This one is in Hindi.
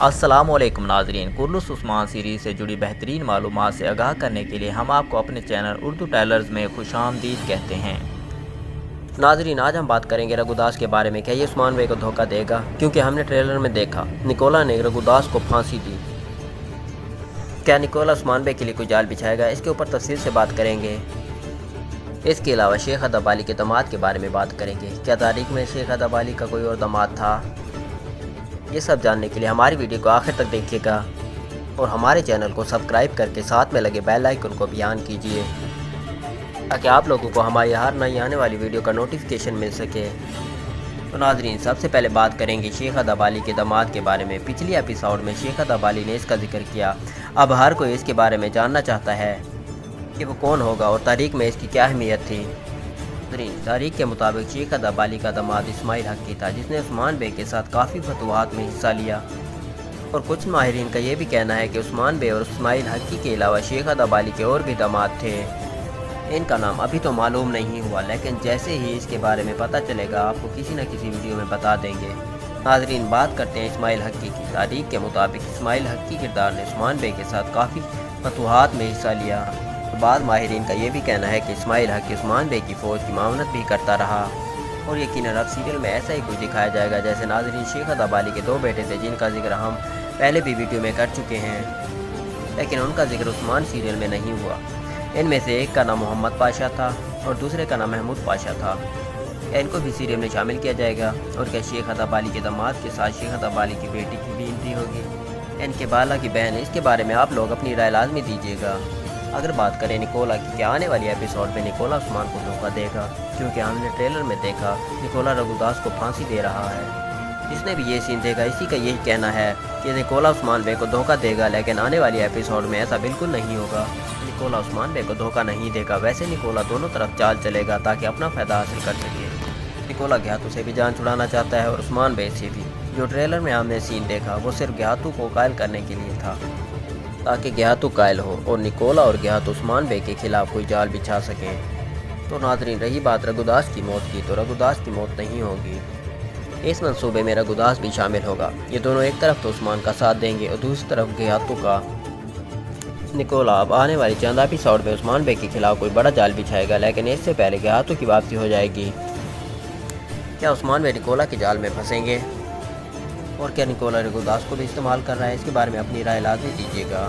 अस्सलामुअलैकुम नाज़रीन, कुर्नुस उस्मान सीरीज़ से जुड़ी बेहतरीन मालूमात से आगाह करने के लिए हम आपको अपने चैनल उर्दू टेलर्स में खुशामदीद कहते हैं। नाजरीन, आज हम बात करेंगे रघुदास के बारे में। क्या ये उस्मान बे को धोखा देगा? क्योंकि हमने ट्रेलर में देखा निकोला ने रघुदास को फांसी दी। क्या निकोला उस्मान बे के लिए कोई जाल बिछाएगा? इसके ऊपर तफसील से बात करेंगे। इसके अलावा शेख अदब अली के दामाद के बारे में बात करेंगे। क्या तारीख में शेख अदब अली का कोई और दामाद था? ये सब जानने के लिए हमारी वीडियो को आखिर तक देखिएगा और हमारे चैनल को सब्सक्राइब करके साथ में लगे बेल आइकन को भी ऑन कीजिए ताकि आप लोगों को हमारी हर नई आने वाली वीडियो का नोटिफिकेशन मिल सके। तो नाजरीन, सबसे पहले बात करेंगे शेख अदब अली के दामाद के बारे में। पिछले एपिसोड में शेख अदब अली ने इसका जिक्र किया। अब हर कोई इसके बारे में जानना चाहता है कि वो कौन होगा और तारीख में इसकी क्या अहमियत थी। तारीख के मुताबिक शेख अदब अली का दामाद इस्माइल हक्की था, जिसने उस्मान बे के साथ काफ़ी फतवाहत में हिस्सा लिया। और कुछ माहिरीन का यह भी कहना है कि उस्मान बे और इस्माइल हक्की के अलावा शेख अदब अली के और भी दामाद थे। इनका नाम अभी तो मालूम नहीं हुआ, लेकिन जैसे ही इसके बारे में पता चलेगा आपको किसी न किसी वीडियो में बता देंगे। नाजरीन, बात करते हैं इस्माइल हक्की की। तारीख के मुताबिक इस्माइल हक्की किरदार ने उस्मान बे के साथ काफ़ी फतवाहत में हिस्सा लिया। बाद माहिरीन का यह भी कहना है कि इस्माइल हक्की उस्मान बे की फ़ौज की मावनत भी करता रहा। और यकीनन अब सीरियल में ऐसा ही कुछ दिखाया जाएगा। जैसे नाजरीन, शेख अदब अली के दो बेटे थे जिनका जिक्र हम पहले भी वीडियो में कर चुके हैं, लेकिन उनका जिक्र उस्मान सीरियल में नहीं हुआ। इनमें से एक का नाम मोहम्मद पाशा था और दूसरे का नाम महमूद पाशा था। क्या इनको भी सीरियल में शामिल किया जाएगा? और क्या शेख अदब अली के दामाद के साथ शेख अदब अली की बेटी की भी एंट्री होगी, इनके बाला की बहन? इसके बारे में आप लोग अपनी राय लाजमी दीजिएगा। अगर बात करें निकोला की, क्या आने वाली एपिसोड में निकोला उस्मान को धोखा देगा? क्योंकि हमने ट्रेलर में देखा निकोला रघुदास को फांसी दे रहा है। जिसने भी ये सीन देखा इसी का यही कहना है कि निकोला उस्मान बे को धोखा देगा, लेकिन आने वाली एपिसोड में ऐसा बिल्कुल नहीं होगा। निकोला उस्मान बे को धोखा नहीं देगा। वैसे निकोला दोनों तरफ चाल चलेगा ताकि अपना फ़ायदा हासिल कर सके। निकोला ज्ञातू से भी जान छुड़ाना चाहता है और उस्मान बे से भी। जो ट्रेलर में हमने सीन देखा वो सिर्फ ज्ञातू को कायल करने के लिए था, ताकि ज्ञातू कायल हो और निकोला और ज्ञातू उस्मान बे के खिलाफ कोई जाल बिछा सकें। तो नाजरीन, रही बात रघुदास की मौत की, तो रघुदास की मौत नहीं होगी। इस मंसूबे में रघुदास भी शामिल होगा। ये दोनों एक तरफ तो उस्मान का साथ देंगे और दूसरी तरफ ज्ञातू का। निकोला अब आने वाली चंद एपिसोड में उस्मान बे के खिलाफ कोई बड़ा जाल बिछाएगा, लेकिन इससे पहले ज्ञातू की वापसी हो जाएगी। क्या उस्मान बे निकोला के जाल में फंसेंगे? और क्या निकोला रघुदास को भी इस्तेमाल कर रहा है? इसके बारे में अपनी राय लाजमी दीजिएगा।